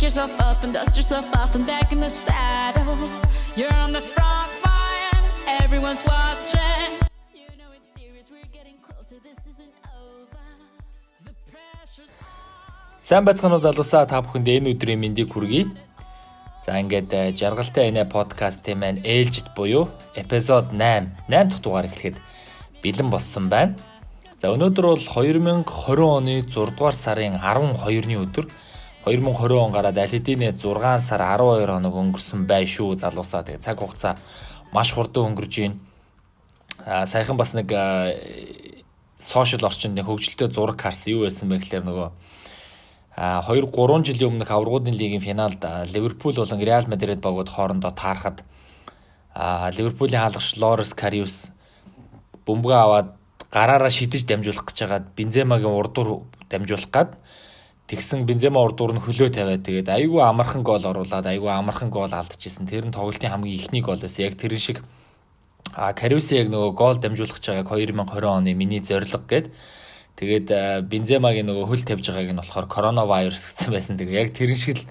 yourself up and dust yourself off and back in the saddle. You're on the front line, everyone's watching. You know it's serious, we're getting closer, this isn't over. The pressure's on. Сайн байцгаана уу залуусаа, та бүхэнд энэ өдрийн мэндийг хүргэе. За ингээд жаргалтай энэ подкастын маань ээлжид буюу эпизод 8 дахь дугаар эхлэхэд бэлэн болсон байна. За өнөөдөр бол 2020 оны 6 дугаар сарын 12-ны өдөр. 2020 он гараад аль хэдийн 6 сар 12 хоног өнгөрсөн бай шүү залуусаа. Тэгээ цаг хугацаа маш хурдан өнгөрж байна. Саяхан бас нэг сошиал орчинд хөгжилтэй зураг харсан. Юу байсан бэ гэхээр нөгөө 2-3 жилийн өмнөх аваргуудын лигийн финалд Ливерпул болон Реал Мадрид багууд хоорондоо таарахад Ливерпулийн хаалгач Лорес Кариус бөмбөгөө аваад гараараа шидэж дамжуулах гэж хагаад Бенземагийн урдуур дамжуулах гад тэгсэн Бензема урдуур нь хөлөө тавиад тэгээд айгүй амархан гол оруулаад айгүй амархан гол алдчихсан. Тэр нь тоглолтын хамгийн ихний гол байсан. Яг тэрэн шиг Кариусыг нөгөө гол дамжуулах гэж байгааг 2020 оны миний зорилго гээд тэгээд Бенземагийн нөгөө хөл тавьж байгааг нь болохоор коронавирус гэсэн байсан. Тэгээд яг тэрэн шиг л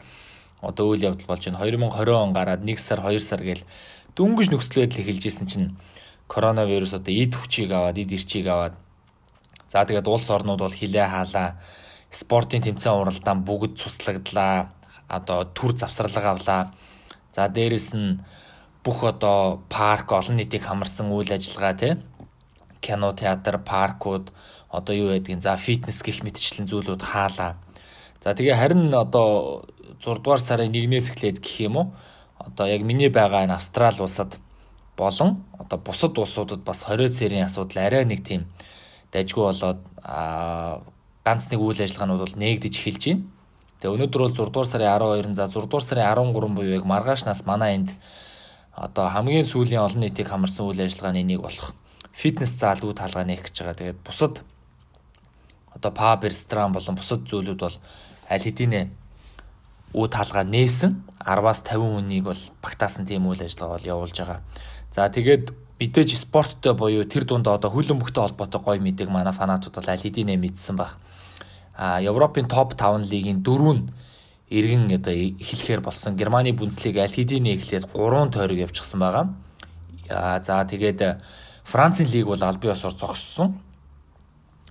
одоо үйл явдал болж байна. 2020 он гараад 1 сар 2 сар гээл дөнгөж нөхцөл байдал эхэлж исэн чинь коронавирус одоо эд хүчийг аваад эд эрчийг аваад за тэгээд улс орнууд бол хилээ хаалаа, спортын тэмцээн уралдаан бүгд цуслагдлаа, одоо түр завсралга авлаа. За дээрэс нь бүх одоо парк олон нийтийг хамарсан үйл ажиллагаа тий кино, театр, паркууд одоо юу байдгийг за фитнес гэх мэтчлэн зүйлүүд хаалаа. За тэгээ харин одоо 6 дугаар сарын 1-ээс эхлээд гэх юм уу одоо яг миний байгаа энэ Австрали улсад болон одоо бусад улсуудад бас 20 цэрийн асуудал арай нэг тийм дайггүй болоод ганц нэг үйл ажиллагаанууд бол нээгдэж эхэлж байна. Тэгээ өнөөдөр бол 6 дугаар сарын 12-нд за 6 дугаар сарын 13 буюу яг маргааш нас манай энд одоо хамгийн сүүлийн олон нийтийг хамарсан үйл ажиллагааны нэг болох фитнес зал үе таалгаа нээх гэж байгаа. Тэгээд бусад одоо паб, ресторан болон бусад зүйлүүд бол аль хэдийн үе таалгаа нээсэн 10-аас 50 хүнийг бол багтаасан тийм үйл ажиллагаа бол явуулж байгаа. За тэгээд мэдээж спорттой буюу тэр дундаа одоо хөл бөмбөгтэй холбоотой гой мэдээг манай фанатууд бол аль хэдийн мэдсэн баг. Европын топ 5 лигийн 4 нь иргэн одоо эхлэхээр болсон. Германы Бундслиг аль хэдийн эхлээд 3 тойрог явчихсан байгаа. За тэгээд Францын лиг бол аль бие осоор зогссон.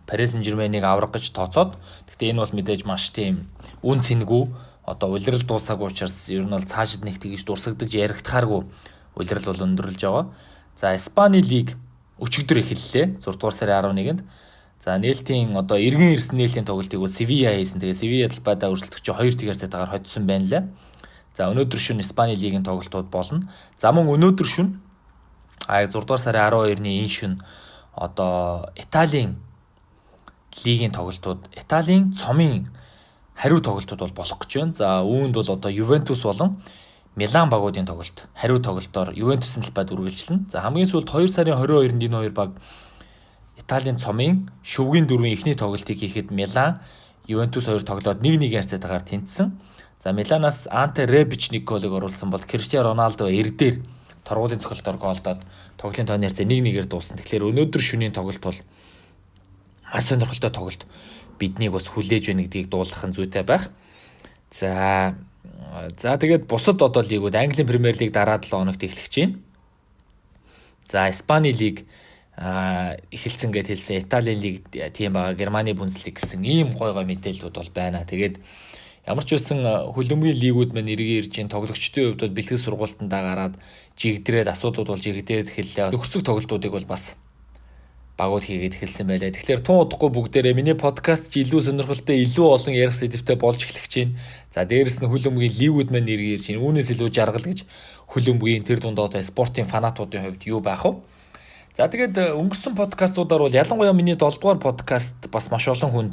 Парис Сен-Жерменийг аврах гэж тооцоод. Гэхдээ энэ бол мэдээж маш тийм үн цэнгүй одоо улирал дуусаагүй учраас ер нь бол цаашид нэг тэгж дурсагдаж яригдахааргүй улирал бол өндөрлж байгаа. За Испани лиг өчигдөр эхэллээ 6 дугаар сарын 11-нд. За нээлтийн одоо эргэн ирсэн нээлтийн тоглолтыг бол Севиа хийсэн. Тэгээ Севиа талбайдаа өрсөлдөгч 2 тэгэр цайтаагаар хоцсон байна лээ. За өнөөдөр шөнө Испани лигийн тоглолтууд болно. За мөн өнөөдөр шөнө 6 дугаар сарын 12-ны энэ шөнө одоо Италийн лигийн тоглолтууд, Италийн цомын хариу тоглолтууд бол болох гэж байна. За үүнд бол одоо Ювентус болон Милан багуудын тоглолт хариу тоглолтоор Ювентусын талбайд үргэлжлэнэ. За хамгийн сүүлд 2 сарын 22-нд энэ хоёр баг Италийн цомын шөвгийн дөрвийн эхний тоглолтыг хийхэд Милан, Ювентус хоёр тоглоод 1-1 харьцаатаагаар тэнцсэн. За Миланаас Анте Ребич нэг голыг оруулсан бол Криштиано Роналдо эрдээр торгуулийн цогцолтоор голдоод тоглолтын тооны харьцаа 1-1-ээр дууссан. Тэгэхээр өнөөдөр шөнийн тоглолт бол маш сонирхолтой тоглолт. Биднийг бас хүлээж байна гэдгийг дуулгах нь зүйтэй байх. За тэгээд бусад одоо лигүүд Английн Премьер Лиг дараа 7 хоногт эхлэж байна. За Испани лиг эхэлсэн гэд хэлсэн. Италийн лиг тийм байгаа. Германы Бундслиг гэсэн ийм гой мэдээлэлүүд бол байна. Тэгээд ямар ч байсан хөлбөмбөгийн лигүүд маань эргээ ирж ин тоглогчдын хувьд бол бэлтгэл сургуультандаа гараад жигдрээд асуудлууд бол жигдээд эхэллээ. Төгсөг тоглолтуудыг бол бас багууд хийгээд эхэлсэн байлаа. Тэгэхээр тун удахгүй бүгдээрээ миний подкаст чи илүү сонирхолтой, илүү олон ярих сэдвтэй болж эхлэх чинь. За дээрэс нь хөлбөмбөгийн лигүүд маань эргээ ирж ин үүнээс илүү жаргал гэж хөлбөмбөгийн тэр дундаа одоо спортын фанатуудын хувьд юу байх вэ? За тэгээд өнгөрсөн подкастуудаар бол ялангуяа миний 7 дугаар подкаст бас маш олон хүнд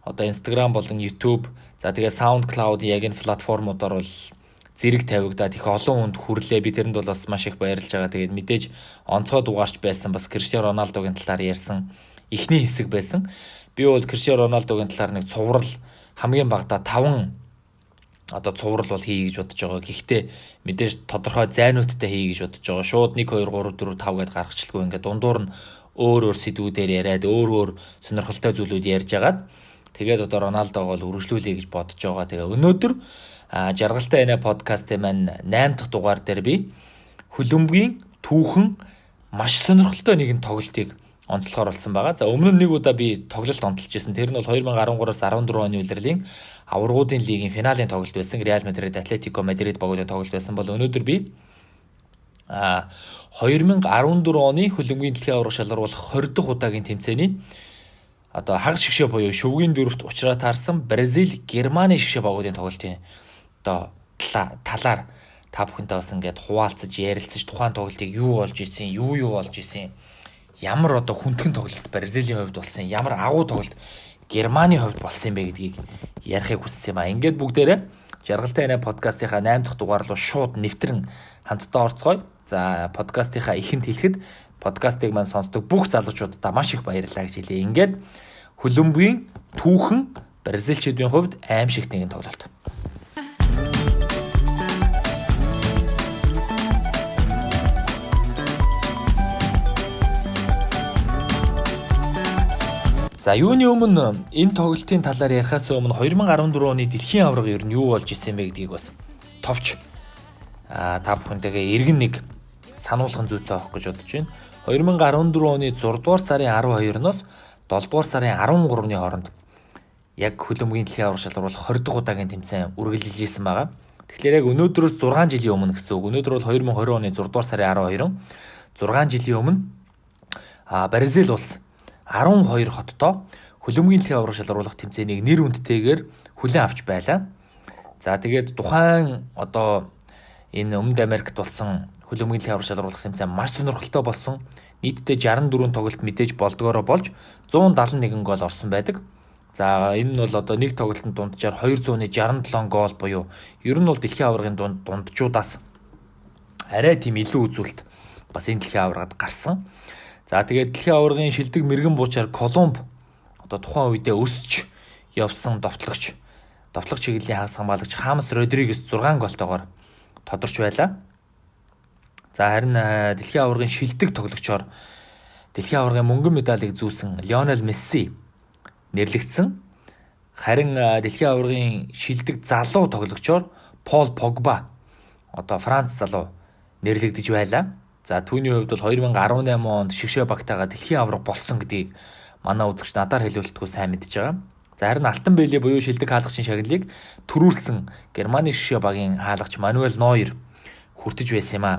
одоо Instagram болон YouTube за тэгээд SoundCloud яг энэ платформудаар бол зэрэг тавигдаад их олон хүнд хүрлээ. Би тэрэнд бол бас маш их баярлж байгаа. Тэгээд мэдээж онцгой дугаарч байсан бас Криштиано Роналдогийн талаар ярьсан эхний хэсэг байсан. Би бол Криштиано Роналдогийн талаар нэг цуврал хамгийн багадаа 5 одоо цуврал бол хий гэж бодож байгаа. Гэхдээ мэдээж тодорхой зайнуудтай хий гэж бодож байгаа. Шууд 1 2 3 4 5 гэдээ гаргачихлгүй ингээд дундуур нь өөр сэдвүүдээр яриад өөр сонирхолтой зүйлүүд ярьж агаад тэгээд одоо Роналдог бол үргэлжлүүлэе гэж бодож байгаа. Тэгээ өнөөдөр Жаргалтай байна подкастын маань 8 дахь дугаар дээр би хөлбөмбөгийн түүхэн маш сонирхолтой нэгэн тоглолтыг онцлохоор болсон байгаа. За өмнө нь нэг удаа би тоглолт онцолж байсан. Тэр нь бол 2013-аас 14 оны улирлын аваргуудын лигийн финалийн тоглолт байсан. Реал Мадрид, Атлетико Мадрид багуудын тоглолт байсан бол өнөөдөр би 2014 оны хөлбөмбөгийн дэлхийн аварга шалгаруулах 20 дахь удаагийн тэмцээний хагас шигшээ буюу шөвгийн дөрөвт учраа таарсан Бразил, Германы шигшээ багуудын тоглолтын талаар та бүхэнтэй бас ингээд хуваалцаж ярилцаж тухайн тоглолтыг юу болж исэн, юу болж исэн, ямар хүндхэн тоглолт Бразилийн хувьд болсон, ямар агуу тоглолт Германы хувьд болсон юм бэ гэдгийг ярихыг хүссэн юм а. Ингээд бүгдээрээ Жаргалтай байна подкастынхаа 8 дахь дугаар руу шууд нэвтрэн хамтдаа орцгоё. За подкастынхаа ихэнд хэлэхэд подкастыг маань сонсдог бүх залуучуудаа маш их баярлалаа гэж хэлье. Ингээд хөлбөмбөгийн түүхэн бразилчуудын хувьд аимшигт нэгэн тоглолт. За юуны өмнө энэ тоглолтын талаар ярихаас өмнө 2014 оны дэлхийн аварга ер нь юу болж исэн бэ гэдгийг бас товч та бүхэнтэйгээ эргэн нэг сануулгын зүйтэй авах гэж бодож байна. 2014 оны 6 дугаар сарын 12-ноос 7 дугаар сарын 13-ны хооронд яг хөлбөмбөгийн дэлхийн аварга шалгаруулах 20 дахь удаагийн тэмцээн үргэлжилж исэн байгаа. Тэгэхээр яг өнөөдрөөс 6 жилийн өмнө гэсэн үг. Өнөөдөр бол 2020 оны 6 дугаар сарын 12-нд 6 жилийн өмнө Бразил улс 12 хоттой хөлбөмбөгийн дэлхийн аварга шалгаруулах тэмцээнийг нэр хүндтэйгээр хүлээн авч байлаа. За тэгээд тухайн энэ Өмнөд Америкт болсон хөлбөмбөгийн дэлхийн аварга шалгаруулах тэмцээн маш сонирхолтой болсон. Нийтдээ 64 тоглолт мэдээж болдгоороо болж 171 гол орсон байдаг. За энэ нь бол нэг тоглолтын дунджаар 267 гол буюу ер нь бол дэлхийн аваргын дунджуудаас арай тийм илүү үзүүлэлт бас энэ дэлхийн аваргад гарсан. За тэгээд дэлхийн аваргын шилдэг мэрэгэн буучаар Колумб тухайн үедээ өсч явсан довтлогч чиглэлийн хагас хамгаалагч Хамс Родригес 6 голтойгоор тодорч байлаа. За харин дэлхийн аваргын шилдэг тоглогчоор дэлхийн аваргын мөнгөн медалийг зүүлсэн Лионел Месси нэрлэгдсэн. Харин дэлхийн аваргын шилдэг залуу тоглогчоор Пол Погба Франц залуу нэрлэгдэж байлаа. За түүний хувьд бол 2018 онд шигшээ багтаага дэлхийн аварга болсон гэдгийг манай үзэгч надаар хэлүүлэлтгүй сайн мэдж байгаа. За харин алтан бэлээ буюу шилдэг хаалгачийн шагналыг төрүүлсэн Германы шигшээ багийн хаалгач Мануэль Нойер хүртэж байсан юм а.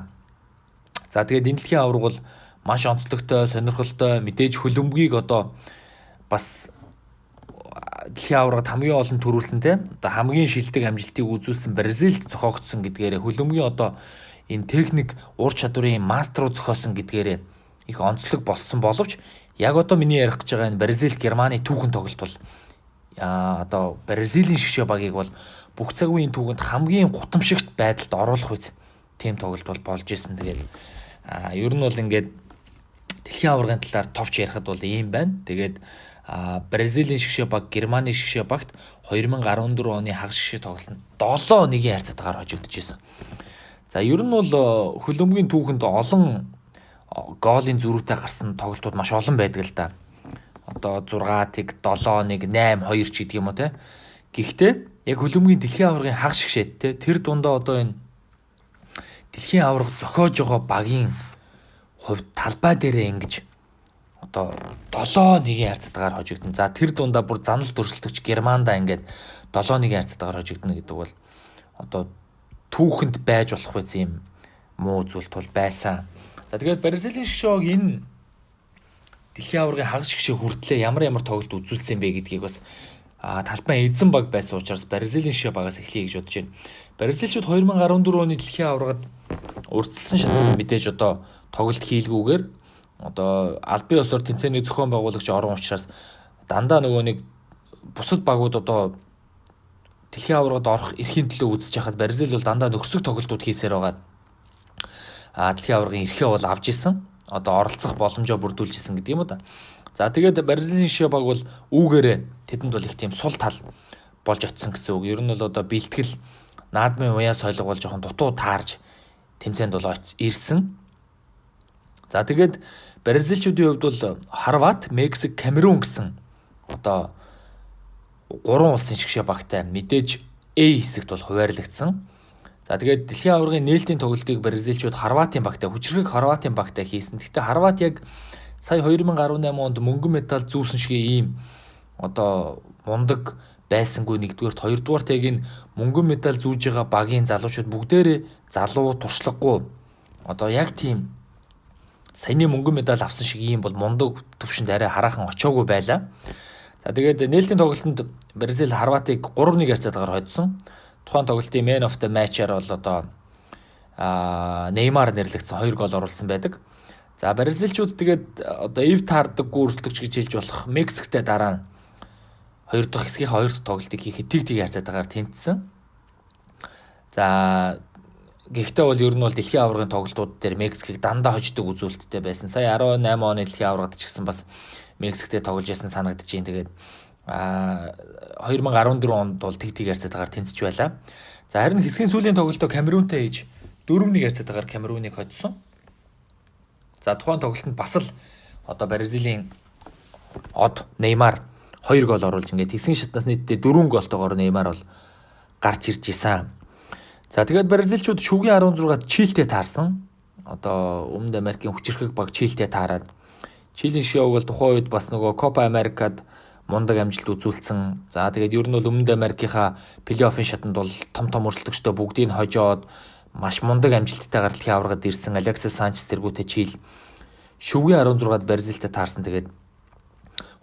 За тэгээд энэ дэлхийн аварга бол маш онцлогтой, сонирхолтой, мэдээж хөлбөмбөгийг бас дэлхийн аваргад хамгийн олон төрүүлсэн хамгийн шилдэг амжилтыг үзүүлсэн Бразилд зохиогдсон гэдгээрээ хөлбөмбөгийн энэ техник ур чадварын мастеруу зохиосон гэдгээрээ их онцлог болсон боловч яг миний ярих гэж байгаа энэ Бразил Германы түүхэн тоглолт бол Бразилийн шигшээ багийг бол бүх цаг үеийн түүхэнд хамгийн гутамшигт байдалд оруулах үз тийм тоглолт бол болж исэн. Тэгээд ер нь бол ингээд дэлхийн аваргын талаар товч ярихад бол ийм байна. Тэгээд Бразилийн шигшээ баг Германы шигшээ багт 2014 оны хагас шигшээ тоглолтод 7-1-ийн харьцаатаагаар хожигдож исэн. За ер нь бол хөлбөмбөгийн түүхэнд олон гоолын зөрүүтэй гарсан тоглолтууд маш олон байдаг л да. 6-1, 7-1, 8-2 ч гэдэг юм уу те. Гэхдээ яг хөлбөмбөгийн дэлхийн аваргын хагас шигшээд тэр дундаа энэ дэлхийн аварга зохиож байгаа багийн хувьд талбай дээрээ ингэж 7-1-ийн харьцаатаагаар хожигдсон. За тэр дундаа бүр занал төрөлтөгч Германдаа ингээд 7-1-ийн харьцаатаагаар хожигдно гэдэг бол түүхэнд байж болох үс юм муу зүйлт бол байсан. За тэгээд Бразилийн шигшээг энэ дэлхийн аваргын хагас шигшээ хүртлээ ямар тоглолт үзүүлсэн бэ гэдгийг бас талбай эзэн баг байсан учраас Бразилийн шигшээ багаас эхлэе гэж бодож байна. Бразилчууд 2014 оны дэлхийн аваргад урдчилсан шалгалт мэдээж тоглолт хийлгүүгээр албан ёсоор тэмцээний зохион байгуулагч орон учраас дандаа нэг бусад багууд дэлхийн аваргад орох эрхийн төлөө үзэж хахад Бразил бол дандаа нөхрсөг тоглолтууд хийсээр байгаа. Дэлхийн аваргын эрхээ бол авч исэн. Оролцох боломжоо бүрдүүлж исэн гэдэг юм уу да. За тэгээд Бразилийн шигшээ баг бол үүгээрээ тэдэнд бол их тийм сул тал болж очсон гэсэн үг. Ер нь бол бэлтгэл наадмын уяа сойлго бол жоохон дутуу таарж тэмцээнд бол ирсэн. За тэгээд Бразилчуудын хувьд бол Хорват, Мексик, Камерун гэсэн 3 улсын шигшээ багтай мэдээж A хэсэгт бол хуваарлагдсан. За тэгээд дэлхийн аваргын нээлтийн тоглолтыг Бразилчууд Хорватын багтай хүчрхэг Хорватын багтай хийсэн. Гэхдээ Хорват яг сая 2018 онд мөнгөн медаль зүүсэн шиг ийм одоо мундаг байсангүй нэгдүгээрт, хоёрдугаарт яг энэ мөнгөн медаль зүүж байгаа багийн залуучууд бүгдээрээ залуу туршлагагүй одоо яг тийм саяны мөнгөн медаль авсан шиг ийм бол мундаг төвшөнд арай хараахан очоогүй байлаа. За тэгээд нээлтийн тоглолтод Бразил Хорватыг 3-1 харьцаатаагаар хоцсон. Тухайн тоглолтын man of the match-аар бол одоо Неймар нэрлэгдсэн 2 гол оруулсан байдаг. За Бразилчууд тэгээд одоо эв таардаггүй өрсөлдөгч гэж хэлж болох Мексиктэй дараа нь 2 дахь хэсгийнхаа 2 дахь тоглолтыг хийхэд тэг харьцаатаагаар тэнцсэн. За гэхдээ бол ер нь бол дэлхийн аваргын тоглолтууд дээр Мексикийг дандаа хождог үзүүлэлттэй байсан. Сая 18 оны дэлхийн аваргад ч гэсэн бас Мексиктэй тоглож ясан санагдаж байна. Тэгээд 2014 онд бол тэг харьцаатаагаар тэнцэж байлаа. За харин хэсгийн сүүлийн тоглолтоо Камерунтай хийж 4-1 харьцаатаагаар Камеруныг хоцсон. За тухайн тоглолтод бас л одоо Бразилийн од Неймар 2 гол оруулж ингээд хэсгийн шатнаас нийтдээ 4 голтойгоор Неймар бол гарч ирж исэн. За тэгээд Бразилчууд шүгийн 16-ад Чилтэй таарсан. Одоо Өмнөд Америкийн хүчирхэг баг Чилтэй таарад Чилийн шоуг бол тухайн үед бас нөгөө Копа Америкад мундаг амжилт үзүүлсэн. За тэгээд ер нь бол Өмнөд Америкийнхаа плей-оффын шатанд бол том өрсөлдөгчдөө бүгдийг хожоод маш мундаг амжилттайгаар дэлхийн аваргад ирсэн Алексис Санчес тэргүүтээ Чил шүгийн 16-ад Бразилтай таарсан. Тэгээд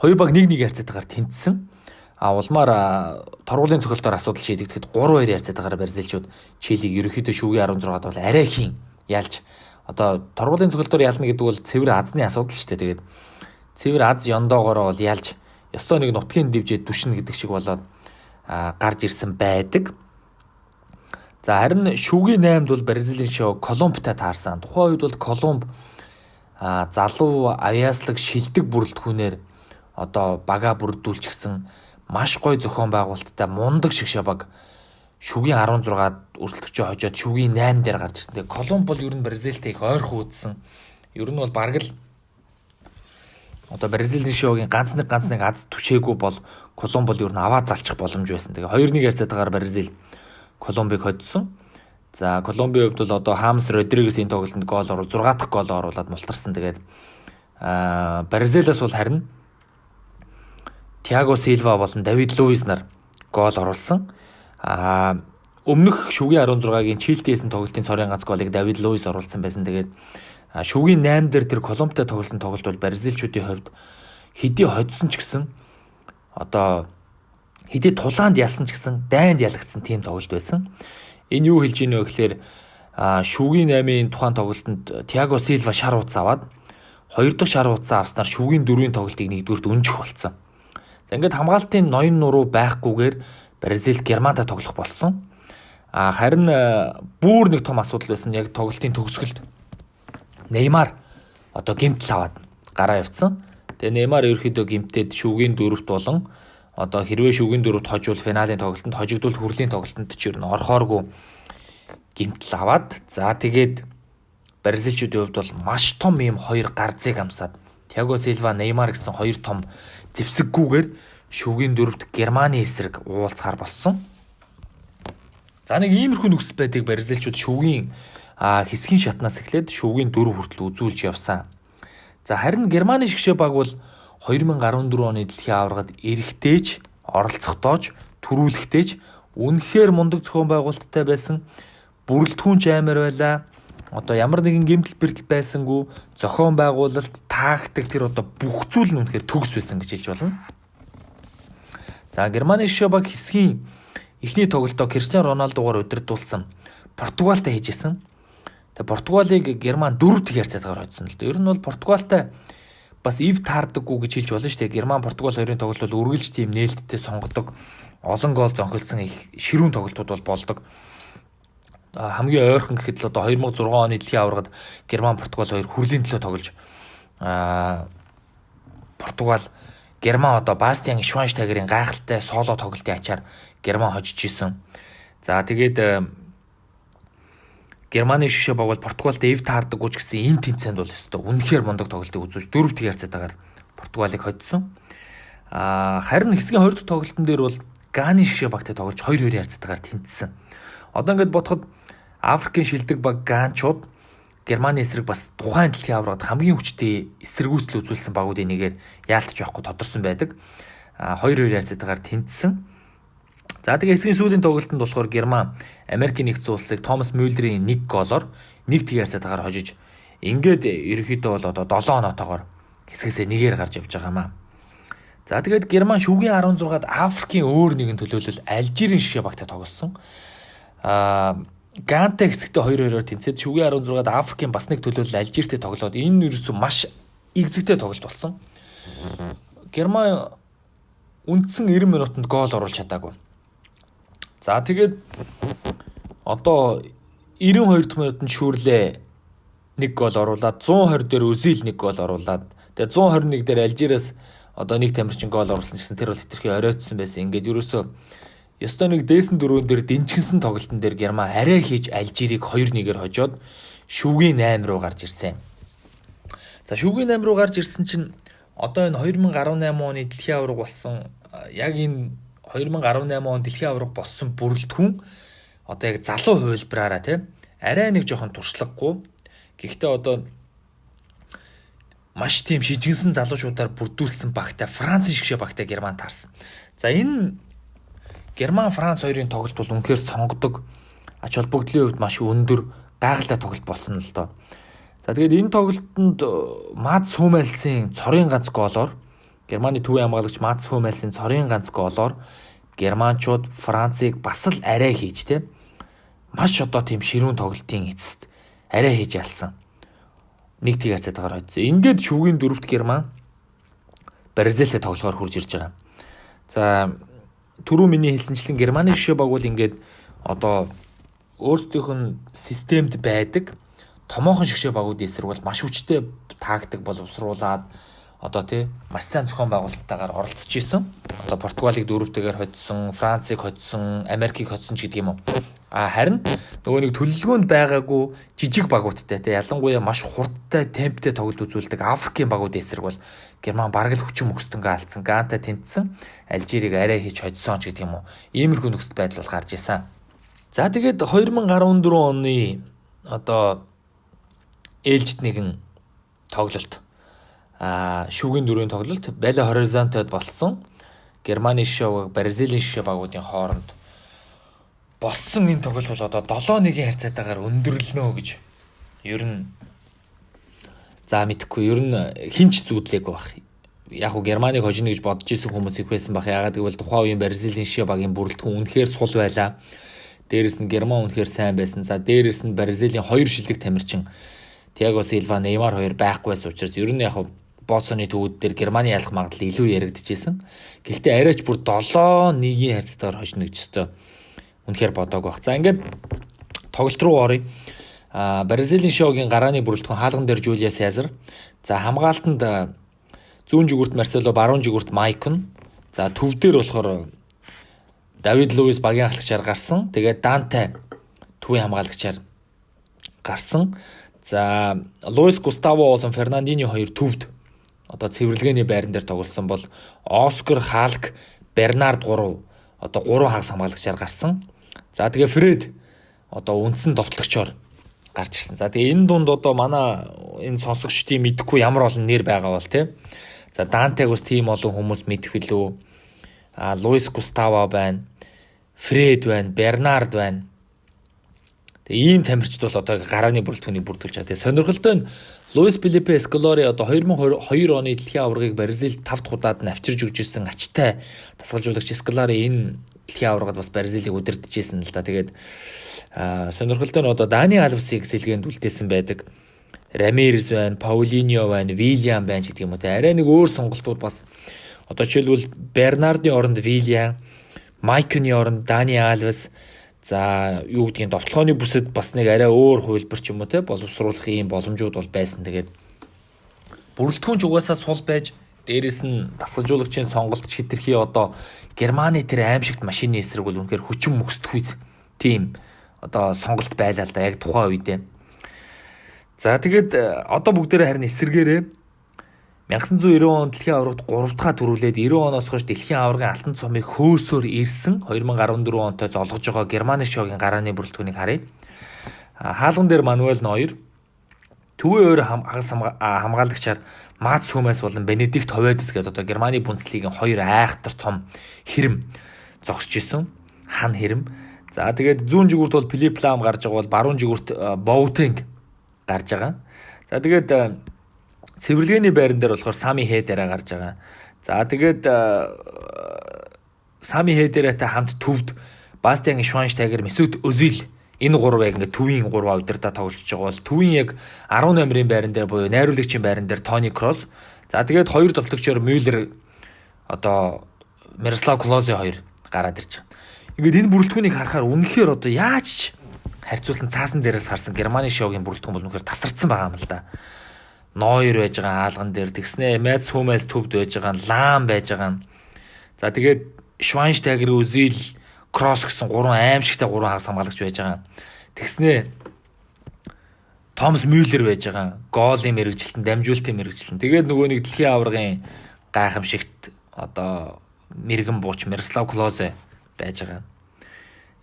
хоёр баг 1-1 харьцаатаагаар тэнцсэн. Улмаар торгуулийн цохилтоор асуудал шийдэгдэхэд 3-2 харьцаатаагаар Бразилчууд Чилийг ерөнхийдөө шүгийн 16-ад бол арай хийн ялж одоо торгуулийн цохилтоор ялна гэдэг бол цэвэр азны асуудал шүү дээ. Тэгээд цэвэр аз ёндоогоороо бол ялж ёстой нэг нутгийн дивжид түшнэ гэдэг шиг болоод гарч ирсэн байдаг. За харин шүгийн 8-д бол Бразилийн шоу Колумбтай таарсан. Тухайн үед бол Колумб залуу авьяаслаг шилдэг бүрэлдэхүүнээр одоо бага бүрдүүлчихсэн маш гоё зохион байгуулалттай мундаг шгшээ баг шүгийн 16-ад өрсөлдөгчөө хожоод шүгийн 8 дээр гарч ирсэн. Тэгээ Колумб бол ер нь Бразилтэй их ойрхон үзсэн. Ер нь бол бараг л одоо Бразилийн шоугийн ганц нэг аз түшээгүй бол Колумб бол ер нь аваад залчих боломж байсан. Тэгээ 2-1 харьцаатаагаар Бразил Колумбыг хоцсон. За Колумбийн хувьд бол одоо Хамс Родригесийн тоглолтод гол оруулж 6 дахь гол оруулаад мултарсан. Тэгээд Бразилаас бол харин Тиаго Силва болон Давид Луис нар гол оруулсан. Өмнөх шүгийн 16-гийн Чилтэйсэн тоглолтын цорын ганц голыг Давид Луис оруулсан байсан. Тэгээд шүгийн 8 дээр тэр Колумбтай тоглосон тоглолт бол Бразилчуудын хувьд хэдий хоцсон ч гэсэн одоо хэдий тулаанд ялсан ч гэсэн дайнд ялагдсан тийм тоглолт байсан. Энэ юу хэлж ийнө вэ гэхээр шүгийн 8-ын тухайн тоглолтод Тиаго Силва шар утас аваад 2 дахь шар утас авснаар шүгийн 4-ийн тоглолтыг нэгдүгürt өнжих болсон. За ингээд хамгаалтын ноён нуруу байхгүйгээр Бразил Германтай тоглох болсон. Харин бүр нэг том асуудал байсан. Яг тоглолтын төгсгөлд Неймар одоо гэмтэл аваад гараа явцсан. Тэгээ Неймар ерөөхдөө гэмтээд шүгийн 4-т болон одоо хэрвээ шүгийн 4-т хожвол финалийн тоглолтод хожигдвол хүрлийн тоглолтод ч ер нь орхооргүй гэмтэл аваад за тэгээд Бразилчуудын хувьд бол маш том ийм хоёр гарцыг амсаад Тиаго Силва, Неймар гэсэн хоёр том зэвсэггүйгээр шүгийн 4-т Германы эсрэг уулзахаар болсон. За нэг иймэрхүү нөхцөл байдгийг Бразилчууд шүгийн хэсгийн шатнаас эхлээд шүгийн 4 хүртэл үзүүлж явсан. За харин Германы шгшээ баг бол 2014 оны дэлхийн аваргад эрэхтэйч, оролцохдоож, төрүүлэхтэйч үнэхээр мундаг зохион байгуулалттай байсан. Бүрэлдэхүүнч амар байлаа. Одоо ямар нэгэн гэмтэл бэртэл байсангүй зохион байгуулалт, тактик тэр одоо бүх зүйл нь үнэхээр төгс байсан гэж хэлж болно. За Германы шгшээ баг хэсгийн эхний тоглолтоо Криштиано Роналдугаар удирдуулсан Португалтай хийжсэн. Тэгээ Португалыг Герман 4-1 харьцаатаагаар хоцсон л дээ. Ер нь бол Португалтай бас ив таардаггүй гэж хэлж болно шүү дээ. Герман Португал хоёрын тоглолт бол үргэлж тийм нээлттэй сонгодог. Олон гол зонхилсан их ширүүн тоглолтууд бол болдог. Хамгийн ойрхон гэхэд л одоо 2006 оны дэлхийн аваргад Герман Португал хоёр хүрлийн төлөө тоглож Португал Герман одоо Бастиан Швайнштайгерийн гайхалтай соло тоглолтын ачаар Герман хожиж исэн. За тэгээд Германы шгшээ баг бол Португалтай эв таардаггүй ч гэсэн энэ тэмцээнд бол өстой үнэхээр мундаг тоглолтыг үзүүлж 4-1 харьцаатаагаар Португалыг хоцсон. Харин хэсгийн 2 дахь тоглолтын дээр бол Ганы шгшээ багтай тоглож 2-2 харьцаатаагаар тэнцсэн. Одоо ингээд бодоход Африкийн шилдэг баг Ганчууд Германы эсрэг бас тухайн дэлхийн аврагт хамгийн хүчтэй эсэргүүцэл үзүүлсэн багуудын нэгээр яалтж байхгүй тодорсон байдаг. 2-2 харьцаатаагаар тэнцсэн. За тэгээ хэсгийн сүүлийн тоглолтод болохоор Герман Америкийн нэгдсэн улсыг Томас Мюллерийн 1 голоор 1-1 харьцаатаагаар хожиж ингээд ерөнхийдөө бол одоо 7 оноотойгоор хэсгээсээ нэгээр гарч явж байгаа юм аа. За тэгээд Герман шүгэн 16-ад Африкийн өөр нэгэн төлөөлөл Алжирийн шгшээ багтай тоглосон. Гантай хэсэгтээ 2-2-оор тэнцээд шүгэн 16-ад Африкийн бас нэг төлөөлөл Алжиртэй тоглоод энэ ерөөсөө маш игзэгтэй тоглолт болсон. Герман үндсэн 90 минутанд гол оруулж чадаагүй. За тэгээд одоо 92 дахь минутанд шүүрлээ 1 гол оруулаад 120 дээр Өзил 1 гол оруулаад тэгээд 121 дээр Алжираас одоо нэг тамирчин гол оруулсан гэсэн тэр бол хэтэрхий оройтсон байсан. Ингээд ерөөсөө ёстой нэг дээсэн дөрөөн дээр дэнчгэнсэн тоглолтын дээр Герман арай хийж Алжирийг 2-1-ээр хожоод шүгэн 8 руу гарч ирсэн. За шүгэн 8 руу гарч ирсэн чинь одоо энэ 2018 оны дэлхийн аварга болсон яг энэ 2018 он дэлхийн аварга болсон бүрэлдэхүүн одоо яг залуу хувилбараараа тийм арай нэг жоохон туршлагагүй. Гэхдээ одоо маш тийм шижигнсэн залуучуудаар бүрдүүлсэн багтай Францын шгшээ багтай Герман таарсан. За энэ Герман Франц хоёрын тоглолт бол үнэхээр сонгодог ач холбогдлын хувьд маш өндөр гайхалтай тоглолт болсон л доо. За тэгээд энэ тоглолтод Мац Хумельсийн цорын ганц гоолоор Германы төвийн хамгаалагч Мац Хумельсийн цорын ганц гоолоор германчууд Францыг бас л арай хийж тийм маш одоо тийм ширүүн тоглолтын эцэст арай хийж ялсан. 1-1 харьцаатаагаар хоцсон. Ингээд шүгэн 4-т Герман Бразилтэй тоглохоор хурж ирж байгаа. За түрүү миний хэлсэнчлэн Германы шгшээ баг бол ингээд одоо өөрсдийнх нь системд байдаг томоохон шгшээ багуудын эсрэг бол маш хүчтэй тактик боловсруулад одоо тий маш сайн зохион байгуулалттайгаар оролцож исэн. Одоо Португалийг 4-тэйгээр хоцсон, Францыг хоцсон, Америкийг хоцсон ч гэдэг юм уу. Харин нөгөө нэг төлөвлөгөөнд байгаагүй жижиг багуудтай тий ялангуяа маш хурдтай темптэй тоглолт үзүүлдэг Африкийн багуудын эсрэг бол Герман бараг л хүчин мөкстөнгөө алдсан. Гантай тэнцсэн, Алжирийг арай хийж хоцсон ч гэдэг юм уу. Иймэрхүү нөхцөл байдал бол гарч исэн. За тэгээд 2014 оны одоо ээлжид нэгэн тоглолт шүгэн 4-ийн тоглолт Бело Хоризонтод болсон. Германы шгшээ Бразилийн шгшээ багуудын хооронд болсон энэ тоглолт бол одоо 7-1 харьцаатаагаар өндөрлөнө гэж ер нь за мэдхгүй ер нь хинч зүүдлээгүй баг. Яг уу Германыг хожно гэж бодож исэн хүмүүс их байсан баг. Ягаад гэвэл тухайн үеийн Бразилийн шгшээ багийн бүрэлдэхүүн үнэхээр сул байлаа. Дээрээс нь Герман үнэхээр сайн байсан. За дээрээс нь Бразилийн 2 шилдэг тамирчин Тиаго Силва, Неймар хоёр байхгүй байсан учраас ер нь яг Боцоны төвүүд дээр Германы ялах магадлал илүү яригдчихсэн. Гэхдээ арайч бүр 7-1 харьцаатаагаар хожно гэж өстой үнэхээр бодоагүй баг. За ингээд тоглолт руу оръё. Бразилийн шоугийн гарааны бүрэлдэхүүн хаалган дээр Жулио Сезар. За хамгаалтанд зүүн жигүүрт Марсело, баруун жигүүрт Майкон. За төв дээр болохоор Давид Луис багийн ахлагчаар гарсан. Тэгээд Данте төвийн хамгаалагчаар гарсан. За Луис Густаво болон Фернандиньо хоёр төвд одоо цэвэрлэгээний байран дээр тоглосон бол Оскар Халк, Бернард 3 одоо 3 хагас хамгаалагчаар гарсан. За тэгээ Фред одоо үндсэн довтлогчоор гарч ирсэн. За тэгээ энэ дунд одоо манай энэ сонсогчдын мэдэхгүй ямар олон нэр байгаа бол тий. За Дантег бас тийм олон хүмүүс мэдэх билүү. Луис Густаво байна. Фред байна, Бернард байна. Тэгээ ийм тамирчид бол одоо гарааны бүрэлдэхүүнийг бүрдүүлж байгаа. Тэгээ сонирхолтой нь Луис Филиппе Сколари одоо 2022 оны дэлхийн аваргыг Бразилд 5 дахь удаад нь авчирж өгч ирсэн ачтай дасгалжуулагч Сколари энэ дэлхийн аваргад бас Бразилийг удирдах гэсэн л да. Тэгээд сонирхолтой нь одоо Дани Алвесийг сэлгээнд үлдээсэн байдаг. Рамирес байна, Паулиньо байна, Вильям байна гэдэг юм уу. Тэгээ арай нэг өөр сонголтууд бас одоо жишээлбэл Бернардын оронд Вильям, Майкны оронд Дани Алвес. За юу гэдгийг довтлооны бүсэд бас нэг арай өөр хувилбар ч юм уу те боловсруулах ийм боломжууд бол байсан. Тэгээд бүрэлдэхүүн ч угаасаа сул байж дээрэс нь дасгалжуулагчийн сонголт хэтэрхий одоо Германы тэр аимшигт машины эсрэг бол үнэхээр хүчин мөксдөх үз. Тийм одоо сонголт байлаа л да яг тухайн үедээ. За тэгээд одоо бүгдээрээ харин эсэргээрээ 1990 онд дэлхийн аваргад 3 дахь төрүүлээд 90 оноос хойш дэлхийн аваргын алтан цомыг хөөсөөр ирсэн 2014 онтой золгож байгаа Германы шогийн гарааны бүрэлдэхүүнийг харъя. Хаалган дээр Мануэль Нойер, төвийн өөр хамгаалагчаар Мац Хүмэс болон Бенедикт Ховедес гэдэг одоо Германы Бундслигийн хоёр айхтар том хэрэм зогсож исэн. Хан хэрэм. За тэгээд зүүн жигүүрт бол Филипп Лам гарч байгаа бол баруун жигүүрт Боутенг гарч байгаа. За тэгээд цэвэрлэгээний байран дээр болохоор Сами Хедерэ гарч байгаа. За тэгээд Сами Хедерэтэй хамт төвд Бастиан Швайнштайгер, Месут Өзил энэ гурав яг ингээд төвийн 3 удирдаа тоглож байгаа бол төвийн яг 18-ын байран дээр буюу найруулагчийн байран дээр Тони Кросс. За тэгээд хоёр товтлогчоор Мюллер одоо Мирослав Клозе хоёр гараад ирж байгаа. Ингээд энэ бүрэлдэхүүнийг харахаар үнэхээр одоо яаж ч харьцуулсан цаасан дээрээс харсан Германы шогийн бүрэлдэхүүн бол үнэхээр тасарсан байгаа юм л да. Нойер байж байгаа хаалган дээр тэгснэ Мац Хүмэс төвд байж байгаа Лам байж байгаа. За тэгээд Швайнштайгер, Өзил, Кросс гэсэн 3 аимшигтай 3 хагас хамгаалагч байж байгаа. Тэгснэ Томас Мюллер байж байгаа. Гоолын мэрэгжилтэн, дамжуулалтын мэрэгжилтэн. Тэгээд нөгөө нэг дэлхийн аваргын гайхамшигт одоо мэрэгэн бууч Мирослав Клозе байж байгаа.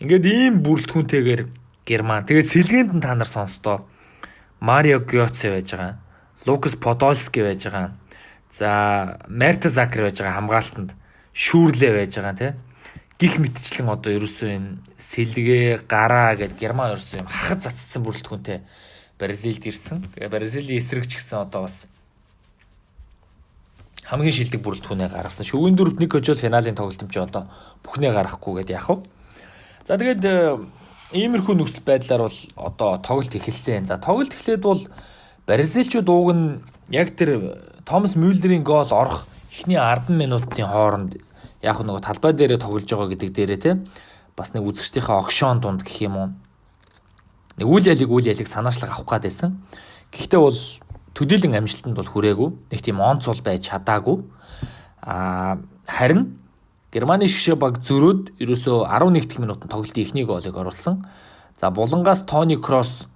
Ингээд ийм бүрэлдэхүүнтэйгээр Герман. Тэгээд сэлгээнд нь та нар сонстоо. Марио Гёце байж байгаа. Лукас Подольски байж байгаа. За Мертезакер байж байгаа хамгаалтанд. Шүүрлээ байж байгаа тий. Гих мэтчлэн одоо ерөөсөө юм сэлгээ гараа гэж Герман ерөөсөө юм хахад цацсан бүрэлдэхүүнтэй Бразилд ирсэн. Тэгээ Бразилийн эсрэг ч гэсэн одоо бас хамгийн шилдэг бүрэлдэхүүнээ гаргасан. Шүгэн дөрөвд нэг хожол финалийн тоглолтом ч одоо бүхнээ гаргахгүй гэдээ яах вэ? За тэгээд иймэрхүү нөхцөл байдлаар бол одоо тоглолт эхэлсэн. За тоглолт эхлээд бол Бразилчууд ууг нь яг тэр Томас Мюллерийн гол орох эхний 10 минутын хооронд яг нөгөө талбай дээрээ тоглож байгаа гэдэг дээрээ те бас нэг үзэгчдийнхээ огшоон дунд гэх юм уу нэг үйл ялыг санаачлах авах гээд байсан. Гэхдээ бол төдийлөн амжилтанд бол хүрээгүй. Нэг тийм онцол байж чадаагүй. Харин Германы шгшээ баг зөрөөд ерөөсөө 11 дэх минутанд тоглолтын эхний голыг оруулсан. За булангаас Тони Кросс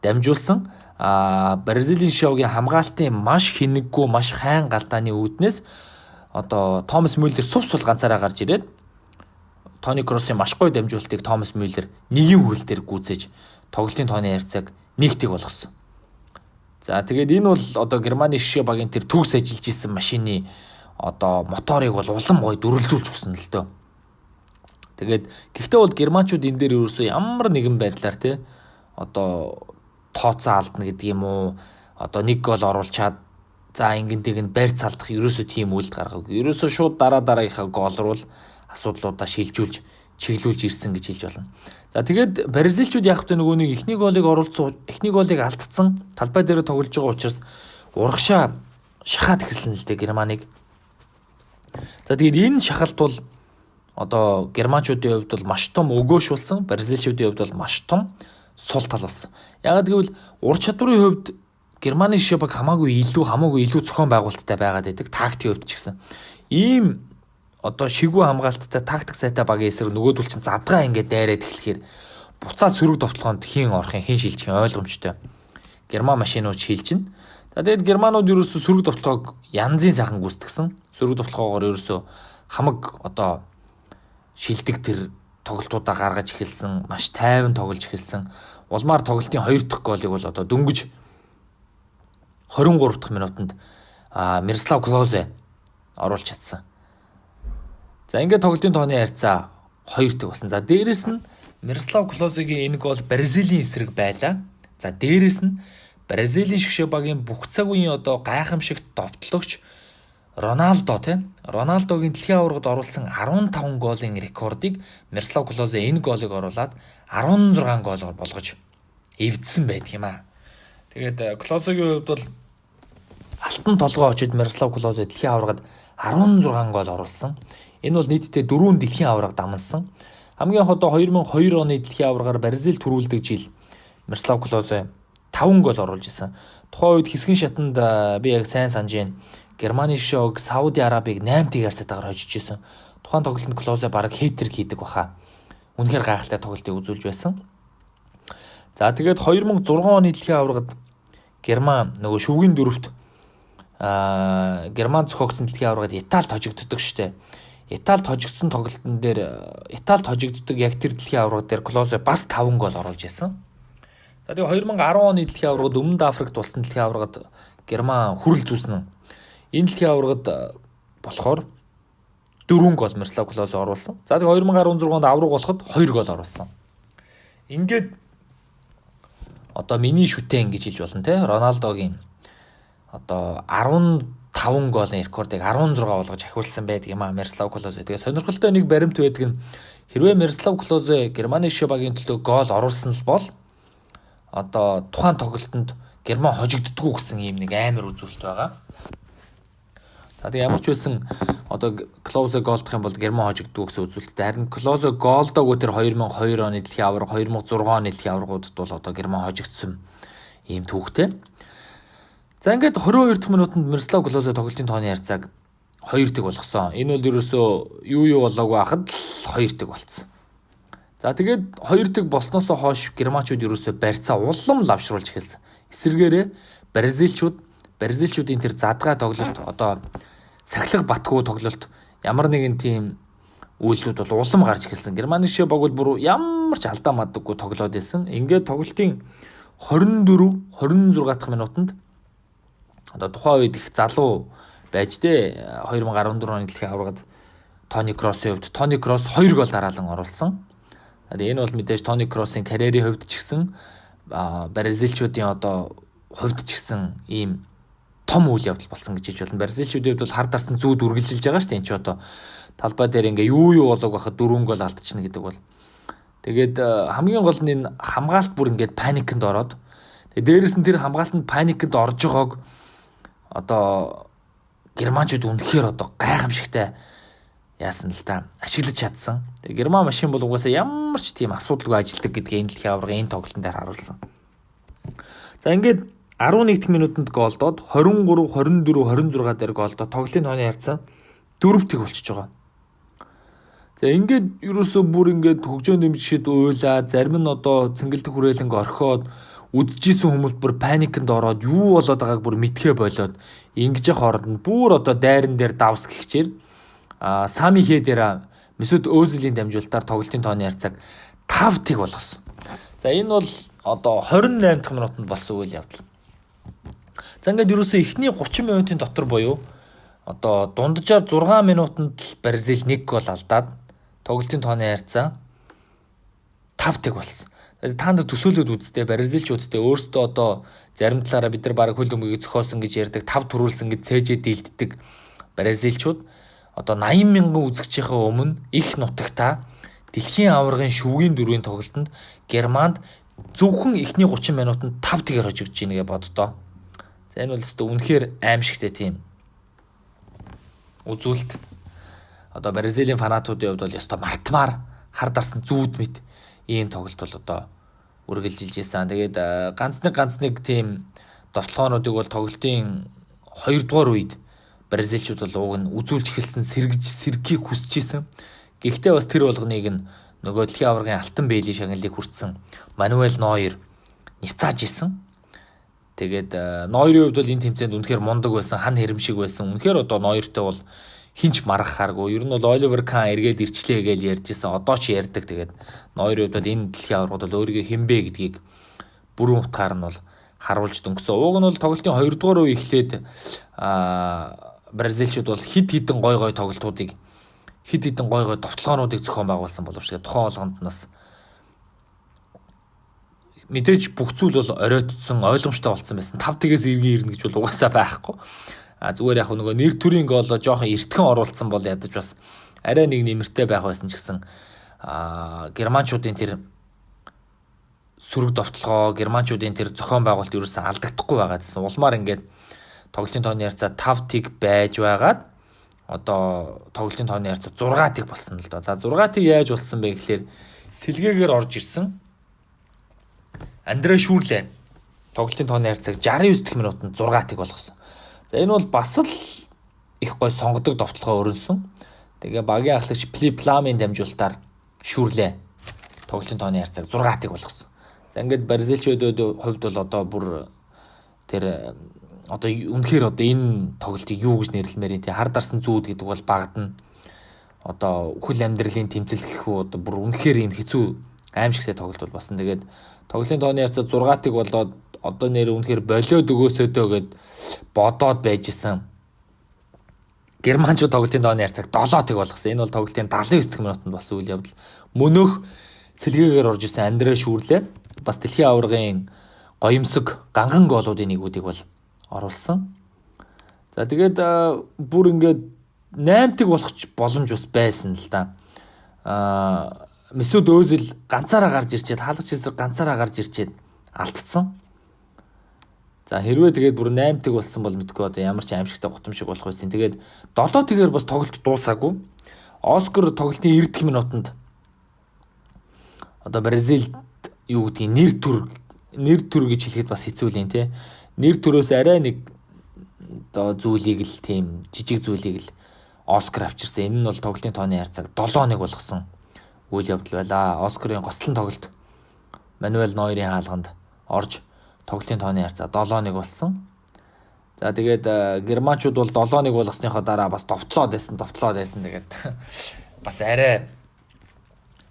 дамжуулсан. Бразилийн шоугийн хамгаалтын маш хинэггүй, маш хайн галдааны үүднээс одоо Томас Мюллер сувсул ганцаараа гарч ирээд Тони Кроссын маш гоё дамжуулалтыг Томас Мюллер нэгэн хөл дээр гүйцээж тоглолтын тооны харьцааг нэгтэг болгосон. За тэгээд энэ бол одоо Германы шгшээ багийн тэр төгс ажиллаж исэн машины одоо моторыг бол улам гоё дүрлүүлж өгсөн л дөө. Тэгээд гэхдээ бол германчууд энэ дээр ерөөсөө ямар нэгэн байдлаар те одоо тооцоо алдна гэдэг юм уу? Одоо нэг гол оруулчаад за ингэн тэгэн барьц алдах ерөөсөө тийм үйлд гаргав. Ерөөсөө шууд дараагийнхаа гол руу асуудлуудаа шилжүүлж чиглүүлж ирсэн гэж хэлж болно. За тэгээд Бразилчууд яг хэвтэ нөгөө нэг эхний голыг оруулсан, эхний голыг алдсан талбай дээр тоглож байгаа учраас урагшаа шахаад эхэлсэн л дээ Германыг. За тэгээд энэ шахалт бол одоо германчуудын хувьд бол маш том өгөөш болсон, бразилчуудын хувьд бол маш том сул тал болсон. Яг гэвэл ур чадварын хувьд Германы шгшээ баг хамаагүй илүү зохион байгуулалттай байгаад байдаг тактикийн хувьд ч гэсэн. Ийм одоо шигүү хамгаалттай тактик сайтай багийн эсрэг нөгөөдөл чинь задгаа ингээд дайраад эхлэхээр буцаад сөрөг довтлоонд хийн орохын хийн шилжих ойлгомжтой. Герман машинууд шилжинэ. За тэгээд германууд ерөөсөө сөрөг довтлоог янзын сайхан гүйцэтгсэн. Сөрөг довтлоогоор ерөөсөө хамаг одоо шилдэг тэр тоглолтуудаа гаргаж эхэлсэн, маш тайван тоглож эхэлсэн. Улмаар тоглолтын 2 дахь голыг бол одоо дөнгөж 23 дахь минутанд Мирослав Клозе оруулж чадсан. За ингээд тоглолтын тооны харьцаа 2-2 болсон. За дээрэс нь Мирослав Клозегийн энэ гол Бразилийн эсрэг байлаа. За дээрэс нь Бразилийн шгшээ багийн бүх цаг үеийн одоо гайхамшигт довтлогч Роналдогийн дэлхийн аваргад оруулсан 15 голын рекордыг Мирослав Клозе энэ голыг оруулаад 16 гол болгож эвдсэн байдаг юм аа. Тэгээд Клозегийн хувьд бол алтан толгой очид Мирослав Клозе дэлхийн аваргад 16 гол оруулсан. Энэ бол нийтдээ 4 дэлхийн аварга дамнсан. Хамгийн их одоо 2002 оны дэлхийн аваргаар Бразил төрүүлдэг жил Мирослав Клозе 5 гол оруулж исэн. Тухайн үед хэсгийн шатанд би яг сайн санаж байна. Германы шоуг Сауди Арабыг 8-1 харьцаатаагаар хожиж исэн. Тухайн тоглолтод Клозе бараг хэтрик хийдэг баха. Үнэхээр гайхалтай тоглолтыг үзүүлж байсан. За тэгээд 2006 оны дэлхийн аваргад Герман нөгөө шүвгийн дөрөвт Герман зохиогдсон дэлхийн аваргад Италид хожигддог штэ. Италид хожигдсон тоглолтын дээр Италид хожигддог яг тэр дэлхийн аварга дээр Клозе бас 5 гол оруулж исэн. За тэгээ 2010 оны дэлхийн аваргад Өмнөд Африкт болсон дэлхийн аваргад Герман хүрэл зүүсэн. Энэ дэлхийн аваргад болохоор 4 гол Мирослав Клозе оруулсан. За тэгээ 2016 онд авраг болоход 2 гол оруулсан. Ингээд одоо миний шүтэн гэж хэлж болно те. Роналдогийн одоо 15 голын рекордыг 16 болгож ахиулсан байдаг юм а Мирослав Клозе. Тэгээ сонирхолтой нэг баримт байдаг нь хэрвээ Мирослав Клозе Германы багийн төлөө гол оруулсан л бол одоо тухайн тоглолтод Герман хожигддггүй гэсэн ийм нэг амар үзүүлэлт байгаа. За тэгээ ямар ч байсан одоо Клозе голдох юм бол Герман хожигддгүй гэсэн үзүүлэлттэй. Харин Клозе голдоогүй тэр 2002 оны дэлхийн аварга 2006 оны дэлхийн аваргуудад бол одоо Герман хожигдсон ийм түүхтэй. За ингээд 22 дахь минутанд Мирослав Клозе тоглолтын тооны харьцааг 2-1 болгосон. Энэ бол ерөөсөө юу болоогүй хахад 2-1 болцсон. За тэгээд 2-1 болсноос хойш германчууд ерөөсөө барьцаа улам лавшруулж эхэлсэн. Эсвэргээрээ Бразилчуудын тэр задгай тоглолт одоо сахилга батгүй тоглолт ямар нэгэн тийм үйлдэлүүд бол улам гарч эхэлсэн. Германы баг бол бүр ямар ч алдаа мадаггүй тоглоод байсан. Ингээд тоглолтын 24-26 дахь минутанд одоо тухайн үед их залуу байж дээ 2014 оны дэлхийн аваргад Тони Кроссын хувьд Тони Кросс 2 гол дараалан оруулсан. Тэгээд энэ бол мэдээж Тони Кроссын карьерийн хувьд ч гэсэн бразилчуудын одоо хувьд ч гэсэн ийм том үйл явдал болсон гэж хэлж болно. Бразилчуудын хувьд бол хар дарсан зүүд үргэлжилж байгаа шүү дээ. Энд ч одоо талбай дээр ингээ юу болоог байхад 4 гол алдчихна гэдэг бол. Тэгээд хамгийн гол нь энэ хамгаалт бүр ингээд паникнд ороод тэгээд дээрэс нь тэр хамгаалтанд паникнд орж байгааг одоо германчууд үнэхээр одоо гайхамшигтай яасан л та ашиглаж чадсан. Тэгээ герман машин бол угаасаа ямар ч тийм асуудалгүй ажилладаг гэдгийг энэ дэлхийн аваргын энэ тоглолтын дээр харуулсан. За ингээд 11 дахь минутанд голдоод 23, 24, 26 дээр голдоод тоглолтын тооны харьцаа 4-1 болчихж байгаа. За ингээд ерөөсөө бүр ингээд хөгжөөнд дэмжихэд уйлаа, зарим нь одоо цэнгэлдэх хүрээлэнг орхиод үдчихсэн хүмүүс бүр паникнд ороод юу болоод байгааг бүр мэдхээ болоод ингэж явах хооронд бүр одоо дайран дээр давс гихчээр Сами Хедера Месут Өзилийн дамжуулалтаар тоглолтын тооны харьцааг 5-1 болгосон. За энэ бол одоо 28 дахь минутанд болсон үйл явдал. За ингээд ерөөсөө эхний 30 минутын дотор буюу одоо дунджаар 6 минутанд Бразил 1 гол алдаад тоглолтын тооны харьцаа 5-1 болсон. Та нар төсөөлөд үзтээ бразилчуудтай өөрсдөө одоо зарим талаараа бид нар баг хөл өмгийг зөхиосон гэж ярьдаг 5 төрүүлсэн гэж цээжээ дийлддэг бразилчууд одоо 80 мянган үзэгчийнхээ өмнө их нутагтаа дэлхийн аваргын шүүгийн дөрвийн тоглолтод Германд зөвхөн эхний 30 минутанд 5-1 хожигдож ийнэ гэж боддоо. За энэ бол өстой үнэхээр аимшигтэй тийм үзүүлэлт. Одоо Бразилийн фанатуудын хувьд бол өстой мартмаар хар дарсан зүүд мэт ийм тоглолт бол одоо үргэлжилж ийсэн. Тэгээд ганц нэг тийм довтлогоонуудыг бол тоглолтын 2 дугаар үед бразилчууд бол уг нь үзүүлж эхэлсэн сэргийг хүсэж ийсэн. Гэхдээ бас тэр болгоныг нь нөгөө дэлхийн аваргын алтан бэйлийн шагналыг хүртсэн Мануэль Нойер няцааж ийсэн. Тэгээд Нойерийн хувьд бол энэ тэмцээнд үнэхээр мундаг байсан, хан хэрэмшиг байсан. Үнэхээр одоо Нойертой бол хинч маргахааргүй. Ер нь бол Оливер Кан эргээд ирчлээ гэж ярьжсэн. Одоо ч ярьдаг. Тэгээд Нойерийн хувьд бол энэ дэлхийн аваргууд бол өөрийгөө хинбэ гэдгийг бүрэн утгаар нь бол харуулж дөнгөсөн. Уг нь бол тоглолтын 2 дугаар үе эхлээд бразилчууд бол хид хідэн гой тоглолтуудыг хид хідэн гой товтлогоонуудыг зохион байгуулсан боловч тухайн болгонд нас мэдээж бүх зүйл бол оройтсон, ойлгомжтой болсон байсан. 5-1-ээс ирнэ гэж бол угаасаа байхгүй. Зүгээр яг нөгөө нэр төрийн гол жоохон эртхэн оруулсан бол ядаж бас арай нэг нэмэртэй байх байсан ч гэсэн германчуудын тэр сүрэг довтлогоо, германчуудын тэр зохион байгуулалт ерөөсөн алдагдахгүй байгаа гэсэн. Улмаар ингээд тоглолтын тооны харьцаа 5-1 байж байгаад одоо тоглолтын тооны харьцаа 6-1 болсон л доо. За 6-1 яаж болсон бэ гэхээр сэлгээгээр орж ирсэн Андре Шүрле тоглолтын тооны харьцааг 69 дахь минутанд 6-1 болгосон. За энэ бол бас л их гой сонгодог довтлогоо өрнсөн. Тэгээ багийн ахлагч Пламын дамжуулалтаар Шүрле тоглолтын тооны харьцааг 6-1 болгосон. За ингээд бразилчуудын хувьд бол одоо бүр тэр одоо үнэхээр одоо энэ тоглолтыг юу гэж нэрлэмээр юм те хар дарсан зүүд гэдэг бол багадна. Одоо үхэл амьдралын тэмцэл гэх үү одоо бүр үнэхээр юм хэцүү аимшигтэй тоглолт бол болсон. Тэгээд тоглолтын тооны ярцаа 6-ыг болоод одоо нэр үнэхээр болиод өгөөсөөдөө гэд бодоод байжсэн. Германчууд тоглолтын тооны ярцаг 7-ыг болгосон. Энэ бол тоглолтын 79 дэх минутанд болсон үйл явдал. Мөнөөх сэлгээгээр орж ирсэн Андре Шүүрлээ бас дэлхийн аваргын гоёмсог ганган гоолуудын нэгүүдийг бол оруулсан. За тэгээд бүр ингээд 8-ыг болох боломж ус байсан л да. Месүд Өзил ганцаараа гарч ирчээд хаалгач эсрэг ганцаараа гарч ирчээд алдсан. За хэрвээ тэгээд бүр 8-ыг болсон бол мэдгүй одоо ямар ч аимшигтай гутамшиг болох байсан. Тэгээд 7-гээр бас тоглолт дуусаагүй. Оскар тоглолтын 90 дэх минутанд одоо Бразилд юу гэдгийг нэр төр гэж хэлэхэд бас хэцүү л юм те. Нэр төрөөс арай нэг одоо зүйлийг л тийм жижиг зүйлийг л Оскар авчирсан. Энэ нь бол тоглолтын тооны харьцааг 7-1 болгосон үйл явдал байлаа. Оскарын гоцлон тоглолт Мануэль Нойрын хаалганд орж тоглолтын тооны харьцаа 7-1 болсон. За тэгээд германчууд бол 7-1 болгосныхоо дараа бас довтлоод байсан. Тэгээд бас арай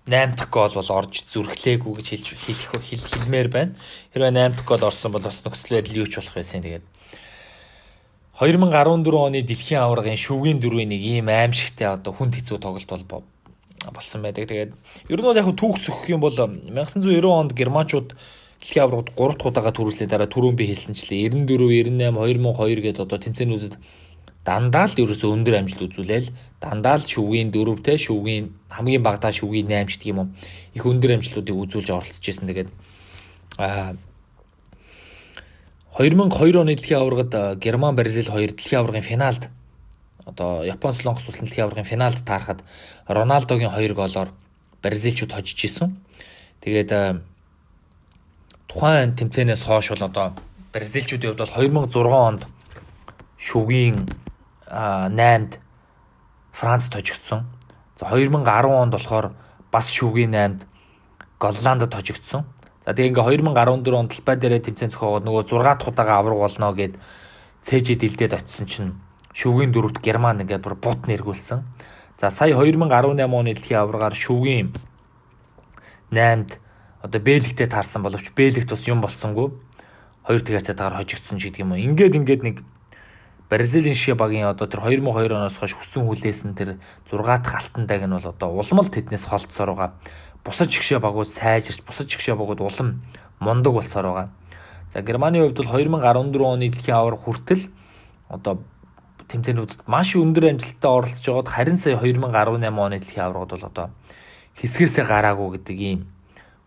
8 дахь гол бол орж зүрхлээгүй гэж хэлмээр байна. Хэрвээ 8 дахь гол орсон бол бас нөхцөл байдал юу ч болох байсан. Тэгээд 2014 оны дэлхийн аваргын шүвгийн дөрвийн нэг ийм аимшигтай одоо хүнд хэцүү тоглолт болсон байдаг. Тэгээд ер нь бол яг түүх сөхөх юм бол 1990 онд германчууд дэлхийн аваргад 3 дахь удаага түрүүлсний дараа түрүүн би хэлсэнчлээ 94, 98, 2002 гэдэг одоо тэмцээнүүдэд дандаа л ерөөсөө өндөр амжилт үзүүлээл дандаа л шүвгийн 4-тэй шүвгийн хамгийн багадаа шүвгийн 8 ч гэх юм уу их өндөр амжилтуудыг үзүүлж оролцож байсан. Тэгээд 2002 оны дэлхийн аваргад Герман Бразил 2 дэлхийн аваргын финалд одоо Япон Солонгос улсын дэлхийн аваргын финалд таарахад Роналдогийн 2 голоор бразилчууд хожиж исэн. Тэгээд тухайн тэмцээнээс хойш бол одоо бразилчуудын хувьд бол 2006 онд шүвгийн 8-д Франц тожигдсон. За 2010 онд болохоор бас шүвгийн 8-д Голландд тожигдсон. За тэгээ ингээ 2014 онд талбай дээрээ тэмцээн зохиогоод нөгөө 6 дахь удаага авраг болно гэд цээжээ дэлдээд очисон чинь шүвгийн 4-т Герман ингээ бүр бут нэргүүлсэн. За сая 2018 оны дэлхийн аврагаар шүвгийн 8-д одоо Бельгитэй таарсан боловч Бельгит бас юм болсонгүй 2 тэгээс хожигдсон ч гэдэг юм уу. Ингээд нэг Бразилийн шиг багийн одоо тэр 2002 оноос хойш хүссэн хүлээсэн тэр 6 дахь алтандаг нь бол одоо улмал тэднээс холдсоор байгаа. Бусад жигшээ багууд сайжирч, бусад жигшээ багууд улам мундаг болсоор байгаа. За Германы хувьд бол 2014 оны дэлхийн аварга хүртэл одоо тэмцээнүүдэд маш өндөр амжилттай оролцож байгаад харин сая 2018 оны дэлхийн аваргад бол одоо хэсгээсээ гараагүй гэдэг ийм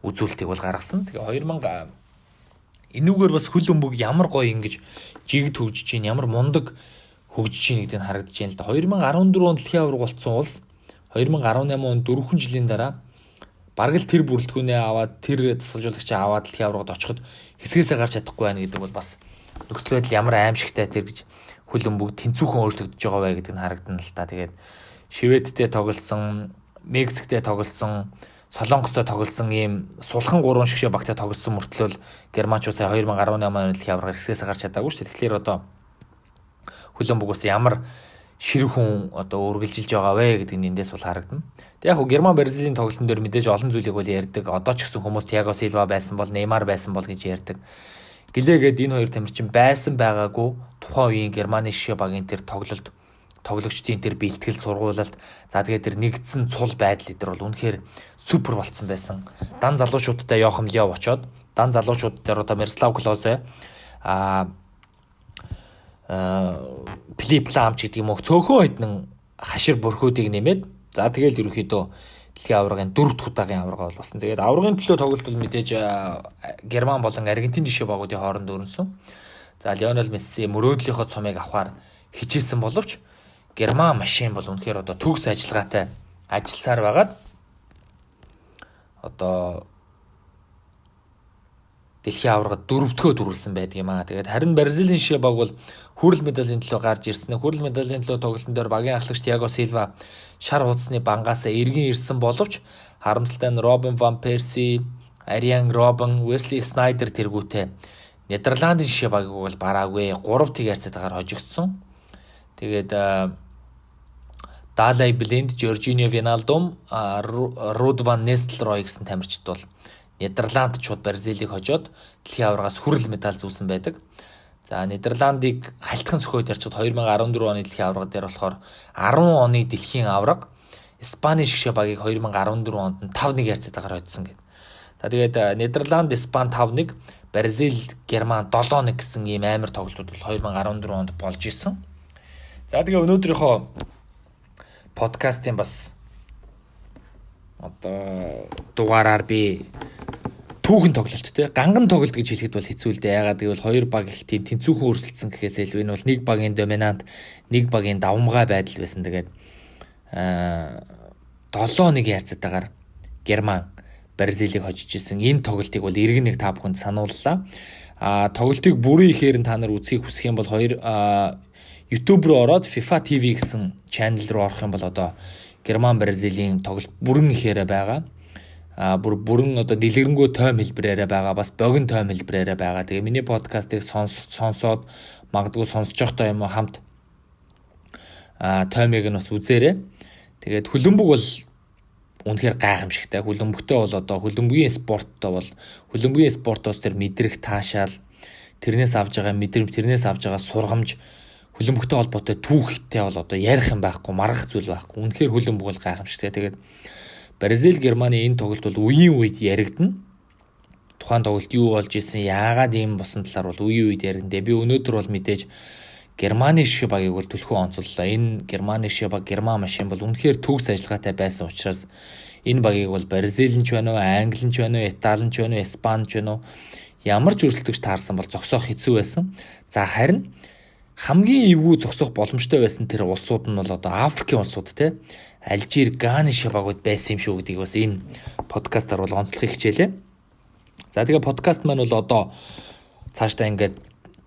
үзүүлэлтийг бол гаргасан. Тэгээ 2000 энүүгээр бас хөл өмбөг ямар гоё ингэж жигд хөгжиж чинь ямар мундаг хөгжиж чинь гэдэг нь харагдаж байна л да. 2014 онд дэлхийн аварга болсон улс 2018 онд 4 жилийн дараа бараг л тэр бүрэлдэхүүнээ аваад тэр засалжуулагчаа аваад дэлхийн аваргад очиход хэсгээсээ гарч чадахгүй байна гэдэг бол бас нөхцөл байдал ямар аимшигтай тэр гэж хөл өмбөг тэнцүүхэн өөрчлөгдөж байгаа бай гэдэг нь харагдана л да. Тэгээд Шведтэй тоглосон, Мексиктэй тоглосон, Солонгостой тоглосон ийм сулхан 3 шгшээ багтай тоглосон мөртлөө германчууд сая 2018 оны дэлхийн аваргаар хэсгээс гарч чадаагүй шүү дээ. Тэгэхээр одоо хөл өмбөг бас ямар ширэг хүн одоо үргэлжилж байгаа вэ гэдэг нь эндээс бол харагдана. Тэг яг хөө Герман Бразилийн тоглолтын дээр мэдээж олон зүйлийг бол ярьдаг. Одоо ч гэсэн хүмүүс Тиаго Силва байсан бол, Неймар байсан бол гэж ярьдаг. Гэлээгээд энэ хоёр тамирчин байсан байгаагүй тухайн үеийн Германы шгшээ багийн тэр тоглогчдын тэр бэлтгэл сургуулалт за тэгээд тэр нэгдсэн цул байдал дээр бол үнэхээр супер болцсон байсан. Дан залуучуудтай Йохам Лев очоод дан залуучууд дээр одоо Мирослав Клозе Филипп Лам ч гэдэг юм уу цөөхөн хэдэн хашир бүрхүүдийг нэмээд за тэгээд ерөнхийдөө дэлхийн аваргын 4 дахь удаагийн аварга болсон. Тэгээд аваргын төлөө тоглолт бол мэдээж Герман болон Аргентин жишээ багуудын хооронд өрнсөн. За Лионел Месси мөрөөдлийнхөө цомыг авахар хичээсэн боловч Герман машин бол үнэхээр одоо төгс ажиллагаатай ажилласаар байгаад одоо дэлхийн аваргад 4-р дөрүүлсэн байдаг юм аа. Тэгээд харин Бразилийн шишээ баг бол хүрэл медалийн төлөө гарч ирсэн. Хүрэл медалийн төлөө тоглолтын дээр багийн ахлагч Тиаго Силва шар хуудасны бангаасаа эргэн ирсэн боловч харамсалтай нь Робин ван Перси, Ариан Робин, Уэсли Снайдер тэргүүтээ Нидерландын жишээ багийг бол бараагүй 3-1 харьцаатайгаар хожигдсон. Тэгээд Далай Блинд, Жоржиньо Виналдум, Руд ван Нестелрой гэсэн тамирчид бол Нидерландчууд Бразилийг хожоод дэлхийн аваргаас хүрэл медаль зүүлсэн байдаг. За Нидерландыг хальтхан сөхөд ярьчихад 2014 оны дэлхийн аварга дээр болохоор 10 оны дэлхийн аварга Испани жишээ багийг 2014 онд 5-1 харьцаатайгаар хоцсон гэдэг. Тэгээд Нидерланд, Испани 5-1, Бразил, Герман 7-1 гэсэн ийм амар тоглолтууд бол 2014 онд болж исэн. За тэгээ өнөөдрийнхөө подкастын бас дугаараар би түүхэн тоглолт ганган тоглолт гэж хэлэхэд бол хэцүү л дээ. Ягаад гэвэл хоёр баг их тийм тэнцүүхэн өрсөлдсөн гэхээс илүү энэ бол нэг багийн доминант, нэг багийн давмгай байдал байсан. Тэгээд 7-1 харьцаатайгаар Герман Бразилийг хожиж исэн. Энэ тоглолтыг бол эргэн нэг та бүхэнд санууллаа. Тоглолтыг бүрэн ихээр та нар үзхийг хүсэх юм бол YouTube руу ороод FIFA TV гэсэн channel руу орох юм бол одоо Герман Бразилийн тоглолт бүрэн ихээр байгаа. Бүрэн одоо дэлгэрэнгүй тойм хэлбэрээр байгаа, бас богино тойм хэлбэрээр байгаа. Тэгээ миний подкастыг сонсоод магадгүй сонсож явахдаа юм хамт тоймыг нь бас үзээрэй. Тэгээд хөлбөмбөг бол үнэхээр гайхамшигтай. Хөлбөмбөгтэй бол одоо хөлбөмбөгийн спорттой бол хөлбөмбөгийн спортоос тэр мэдрэх таашаал, тэрнээс авж байгаа мэдрэмж, тэрнээс авж байгаа сургамж, хөлбөмбөгтэй холбоотой түүхтэй бол одоо ярих юм байхгүй, маргах зүйл байхгүй. Үнэхээр хөлбөмбөг бол гайхамшигтай. Тэгээд Бразил, Германы энэ тоглолт бол үеийн үед яригдана. Тухайн тоглолт юу болж исэн, яагаад ийм босон талаар бол үеийн үед яригдана. Би өнөөдөр бол мэдээж Германы жишээ багийг бол төлхөө онцоллоо. Энэ Германы жишээ баг, Герман машин бол үнэхээр төгс ажиллагаатай байсан учраас энэ багийг бол Бразилч байна уу, Англич байна уу, Италич байна уу, Испанич байна уу, ямар ч өрсөлдөгч таарсан бол зогсоох хэцүү байсан. За харин хамгийн эвгүй зогсоох боломжтой байсан тэр улсууд нь бол одоо Африкийн улсууд те. Алжир, Ганы шабагууд байсан юм шүү гэдгийг бас энэ подкастаар бол онцлохыг хичээлээ. За тэгээ подкаст маань бол одоо цаашдаа ингээд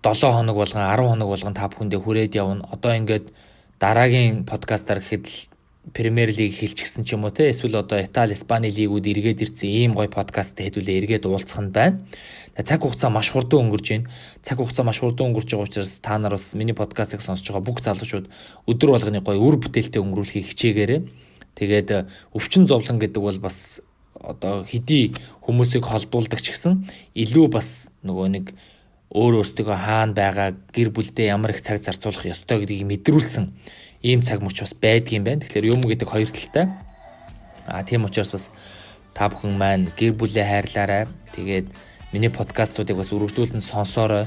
7 хоног болгон 10 хоног болгон та бүхэндээ хүрээд явна. Одоо ингээд дараагийн подкастаар гэхэд Премьер лиг хэлчихсэн ч юм уу те, эсвэл одоо Итали, Испани лигүүд эргээд ирсэн ийм гоё подкаст хэдүүлээ эргээд уулзах нь байна. Цаг хугацаа маш хурдан өнгөрж байна. Цаг хугацаа маш хурдан өнгөрч байгаа учраас та нар бас миний подкастыг сонсож байгаа бүх залуучууд өдөр болгоны гоё үр бүтээлтэй өнгөрүүлэхийг хичээгээрэй. Тэгээд өвчин зовлон гэдэг бол бас одоо хэдий хүмүүсийг холбуулдаг ч гэсэн илүү бас нөгөө нэг өөр өөртөө хаана байгаа, гэр бүлдээ ямар их цаг зарцуулах ёстой гэдгийг мэдрүүлсэн ийм цаг мөч бас байдгийн байна. Тэгэхээр юм гэдэг хоёр талтай. Тийм учраас бас та бүхэн маань гэр бүлээ хайрлаарай. Тэгээд миний подкастуудыг бас үргэлжлүүлэн сонсоорой.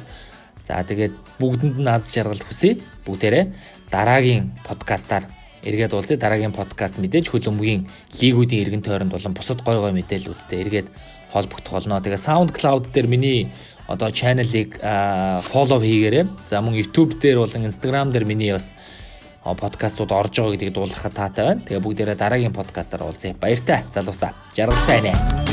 За тэгээд бүгдэнд нь аз жаргал хүсье. Бүгдээрээ дараагийн подкастаар эргээд уулзъя. Дараагийн подкаст мэдээж хөлбөмбөгийн лигүүдийн эргэн тойронд болон бусад гой гой мэдээллүүдтэй эргээд холбогдох болно. Тэгээд SoundCloud дээр миний одоо channel-ыг follow хийгээрэй. За мөн YouTube дээр болон Instagram дээр миний бас подкастууд орж байгаа гэдгийг дуулгахад таатай байна. Тэгээ бүгдээрээ дараагийн подкастаар уулзъя. Баяртай залуусаа. Жаргалтай байна.